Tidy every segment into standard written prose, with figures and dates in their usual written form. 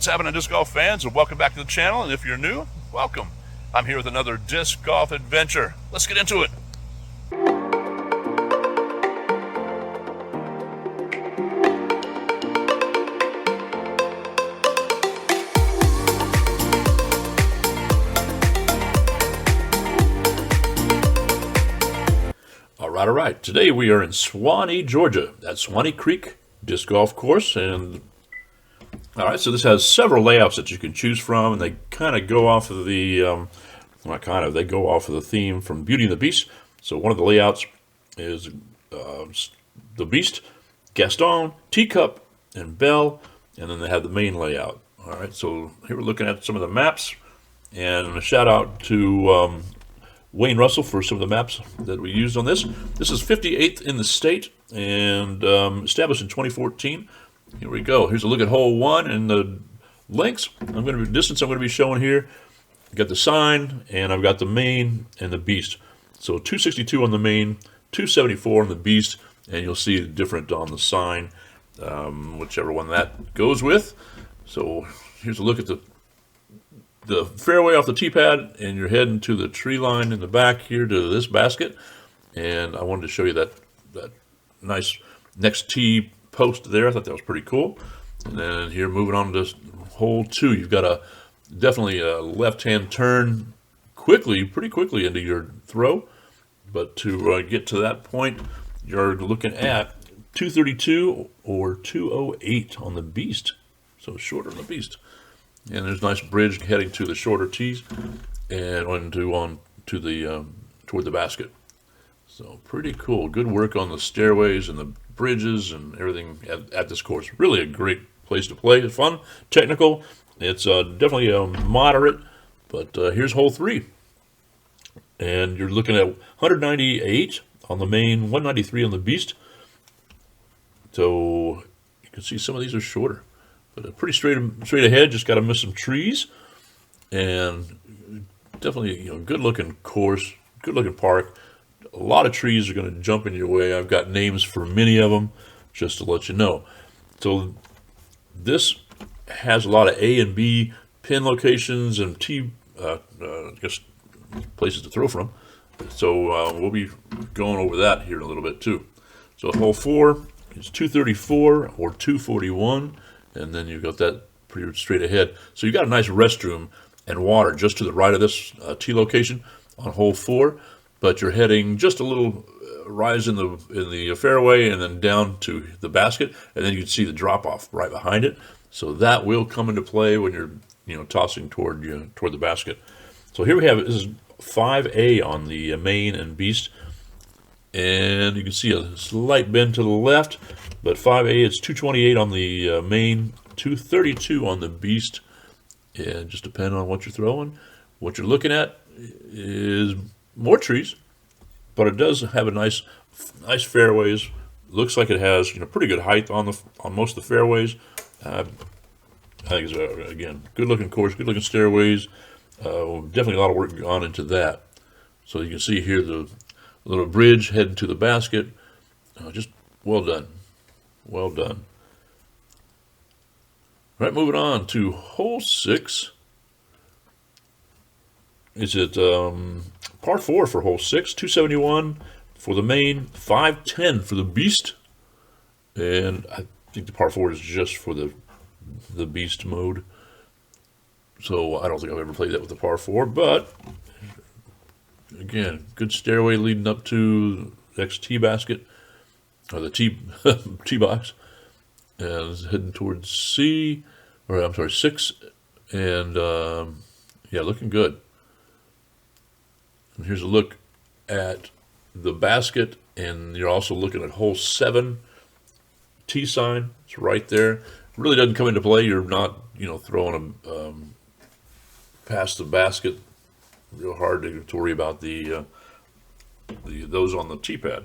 What's happening, disc golf fans, and welcome back to the channel. And if you're new, welcome. I'm here with another disc golf adventure. Let's get into it. All right. Today we are in Suwanee, Georgia, at Suwanee Creek Disc Golf Course. And all right, so this has several layouts that you can choose from, and they kind of go off of the, they go off of the theme from Beauty and the Beast. So one of the layouts is the Beast, Gaston, Teacup, and Belle, and then they have the main layout. All right, so here we're looking at some of the maps, and a shout out to Wayne Russell for some of the maps that we used on this. This is 58th in the state and established in 2014. Here we go. Here's a look at hole one and the lengths. Distance I'm going to be showing here. I've got the sign and I've got the main and the beast. So 262 on the main, 274 on the beast, and you'll see it different on the sign, whichever one that goes with. So here's a look at the fairway off the tee pad, and you're heading to the tree line in the back here to this basket. And I wanted to show you that nice next tee post there. I thought that was pretty cool. And then here, moving on to hole two, you've got definitely a left-hand turn pretty quickly into your throw. But to get to that point, you're looking at 232 or 208 on the beast. So shorter on the beast. And there's a nice bridge heading to the shorter tees and on to the toward the basket. So pretty cool. Good work on the stairways and the bridges and everything at this course. Really a great place to play. It's fun, technical. It's definitely moderate. But here's hole three, and you're looking at 198 on the main, 193 on the beast. So you can see some of these are shorter. But pretty straight ahead, just got to miss some trees, and definitely good looking course, good looking park. A lot of trees are going to jump in your way. I've got names for many of them, just to let you know. So this has a lot of A and B pin locations and places to throw from. So we'll be going over that here in a little bit too. So hole four is 234 or 241. And then you've got that pretty straight ahead. So you've got a nice restroom and water just to the right of this tee location on hole four, but you're heading just a little rise in the fairway and then down to the basket, and then you can see the drop off right behind it. So that will come into play when you're tossing toward the basket. So here we have this is 5A on the main and beast, and you can see a slight bend to the left. But 5A, it's 228 on the main, 232 on the beast, and just depending on what you're throwing. What you're looking at is more trees, but it does have a nice fairways. Looks like it has pretty good height on most of the fairways. I think it's again good looking course, good looking stairways. Definitely a lot of work gone into that. So you can see here the little bridge heading to the basket. Just well done. Well done. All right, moving on to hole six. Is it par four for hole six, 271 for the main, 510 for the beast. And I think the par four is just for the beast mode. So I don't think I've ever played that with the par four, but again, good stairway leading up to the next tee basket. Or the tee box, and it's heading towards six, and yeah, looking good. And here's a look at the basket, and you're also looking at hole seven, tee sign. It's right there. It really doesn't come into play. You're not, throwing them past the basket real hard to worry about those on the tee pad.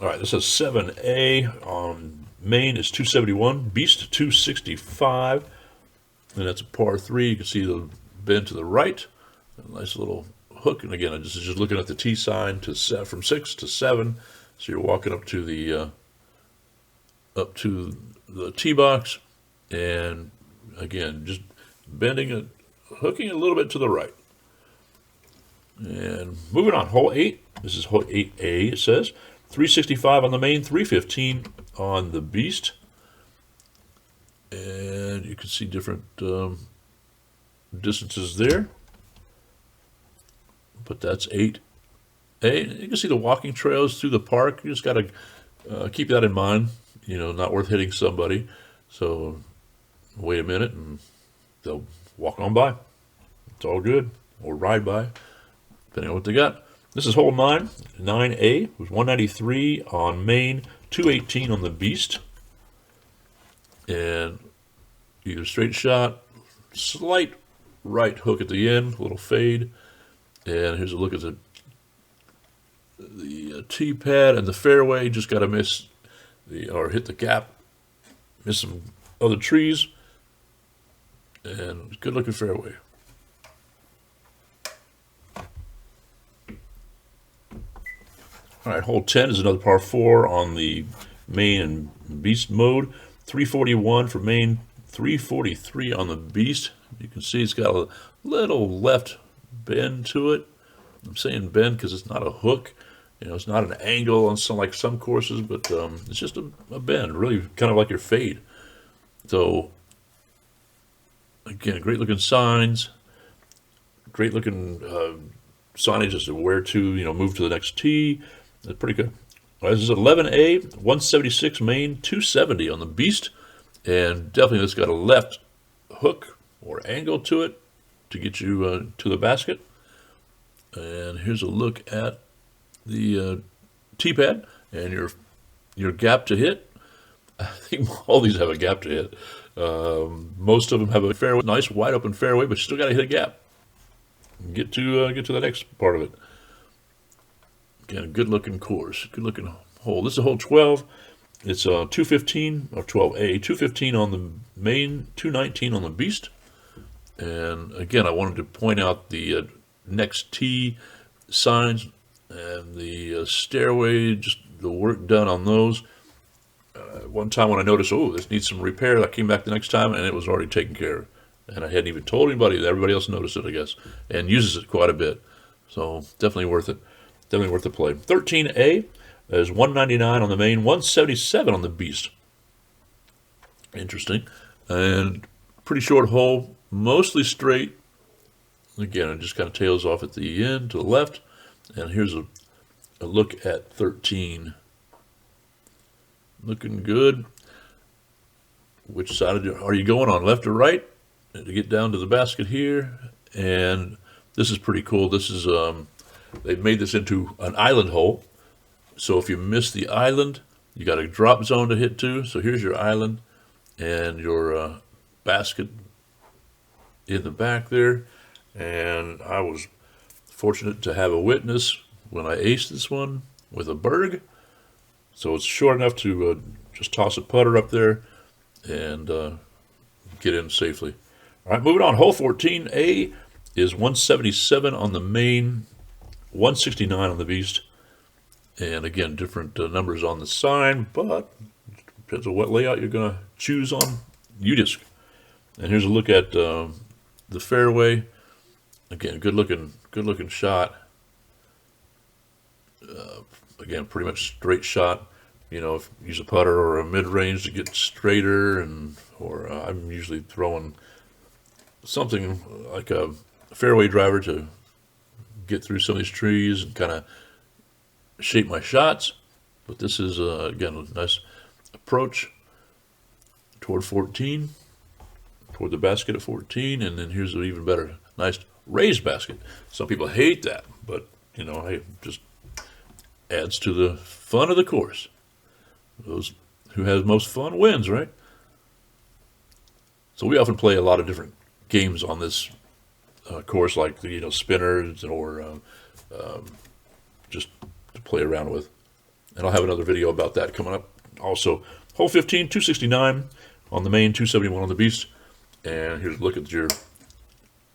All right, this is 7A on main is 271, beast 265, and that's a par three. You can see the bend to the right, a nice little hook. And again, this is just looking at the tee sign from 6 to 7. So you're walking up to the tee box, And again, just bending it, hooking a little bit to the right. And moving on, hole 8. This is hole 8A, it says. 365 on the main, 315 on the beast. And you can see different distances there. But that's 8A. You can see the walking trails through the park. You just got to keep that in mind. You know, not worth hitting somebody. So wait a minute and they'll walk on by. It's all good. Or ride by, depending on what they got. This is hole 9, 9A. It was 193 on main, 218 on the beast. And either straight shot, slight right hook at the end, a little fade. And here's a look at the tee pad and the fairway. Just got to miss or hit the gap, miss some other trees, and good looking fairway. All right, hole 10 is another par 4 on the main and beast mode. 341 for main, 343 on the beast. You can see it's got a little left bend to it. I'm saying bend because it's not a hook. You know, it's not an angle on some courses, but it's just a bend, really kind of like your fade. So, again, great looking signs, great looking signage as to where to, move to the next tee. That's pretty good. All right, this is 11A, 176 main, 270 on the beast. And definitely it's got a left hook or angle to it to get you to the basket. And here's a look at the tee pad and your gap to hit. I think all these have a gap to hit. Most of them have a fairway, nice wide open fairway, but you still got to hit a gap. Get to the next part of it. Again, a good looking course, good looking hole. This is hole 12. It's 215 or 12A, 215 on the main, 219 on the beast. And again, I wanted to point out the next tee signs and the stairway, just the work done on those. One time when I noticed, this needs some repair, I came back the next time and it was already taken care of. And I hadn't even told anybody. Everybody else noticed it, I guess, and uses it quite a bit. So definitely worth it. Definitely worth the play. 13A is 199 on the main, 177 on the beast. Interesting. And pretty short hole, mostly straight. Again, it just kind of tails off at the end to the left. And here's a look at 13. Looking good. Which side are you going on, left or right? To get down to the basket here. And this is pretty cool. This is they've made this into an island hole. So if you miss the island, you got a drop zone to hit to. So here's your island and your basket in the back there. And I was fortunate to have a witness when I aced this one with a berg. So it's short enough to just toss a putter up there and get in safely. All right, moving on. Hole 14A is 177 on the main, 169 on the beast. And again, different numbers on the sign, but depends on what layout you're going to choose on UDisc. And here's a look at the fairway. Again, good looking shot. Again, pretty much straight shot. You know, if you use a putter or a mid-range to get straighter, or I'm usually throwing something like a fairway driver to get through some of these trees and kind of shape my shots. But this is, again, a nice approach toward 14, toward the basket at 14, and then here's an even better, nice raised basket. Some people hate that, but, hey, just adds to the fun of the course. Those who has most fun wins, right? So we often play a lot of different games on this course, like spinners or just to play around with. And I'll have another video about that coming up. Also, hole 15, 269 on the main, 271 on the beast. And here's a look at your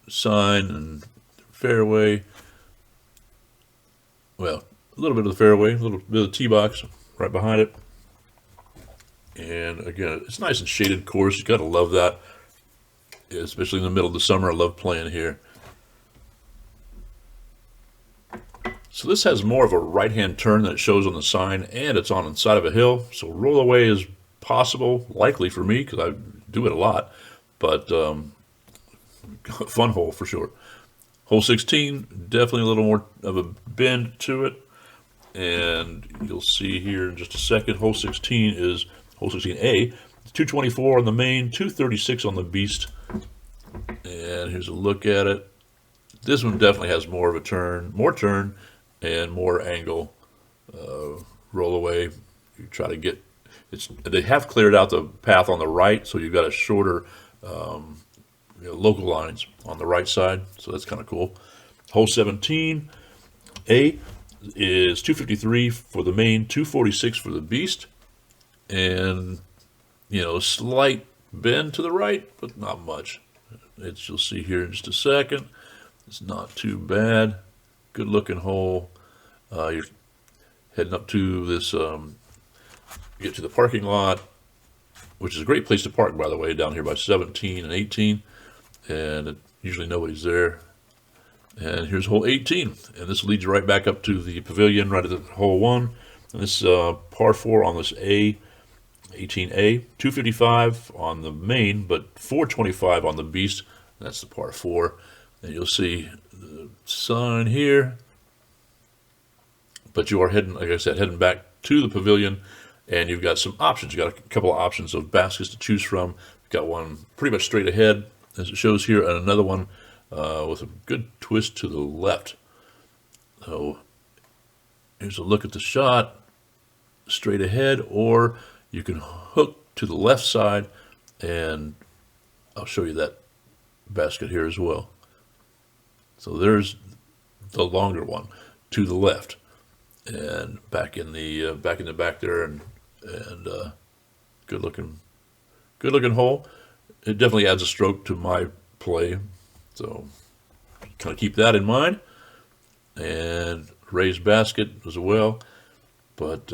sign and fairway. Well, a little bit of the fairway, a little bit of the tee box right behind it. And again, it's nice and shaded course. You got to love that, especially in the middle of the summer. I love playing here. So this has more of a right-hand turn than it shows on the sign, and it's on the side of a hill. So roll away is possible, likely for me, because I do it a lot. But fun hole for sure. Hole 16, definitely a little more of a bend to it. And you'll see here in just a second, hole 16 is hole 16A. 224 on the main, 236 on the beast. And here's a look at it. This one definitely has more of a turn, and more angle. Roll away. You try to get they have cleared out the path on the right, so you've got a shorter local lines on the right side, so that's kind of cool. Hole 17A is 253 for the main, 246 for the beast, and slight bend to the right, but not much. You'll see here in just a second. It's not too bad. Good looking hole. You're heading up to this, get to the parking lot, which is a great place to park, by the way, down here by 17 and 18. And usually nobody's there. And here's hole 18. And this leads you right back up to the pavilion right at the hole 1. And this par 4 on this 18A, 255 on the main, but 425 on the beast. That's the par 4. And you'll see the sign here. But you are heading, like I said, heading back to the pavilion, and you've got some options. You've got a couple of options of baskets to choose from. You've got one pretty much straight ahead, as it shows here, and another one with a good twist to the left. So here's a look at the shot, straight ahead, or you can hook to the left side, and I'll show you that basket here as well. So there's the longer one to the left, and back in the back there, and good looking hole. It definitely adds a stroke to my play, so kind of keep that in mind. And raised basket as well, but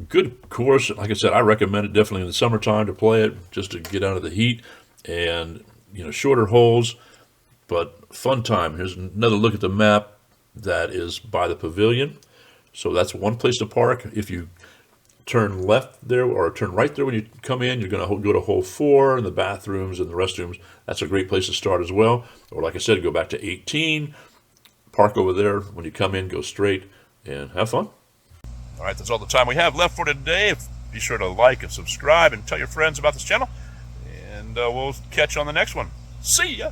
good course. Like I said, I recommend it definitely in the summertime to play it, just to get out of the heat, and shorter holes, but fun time. Here's another look at the map that is by the pavilion. So that's one place to park. If you turn left there or turn right there when you come in, you're going to go to hole 4 and the bathrooms and the restrooms. That's a great place to start as well. Or like I said, go back to 18, park over there. When you come in, go straight and have fun. All right, that's all the time we have left for today. Be sure to like and subscribe and tell your friends about this channel. And we'll catch you on the next one. See ya!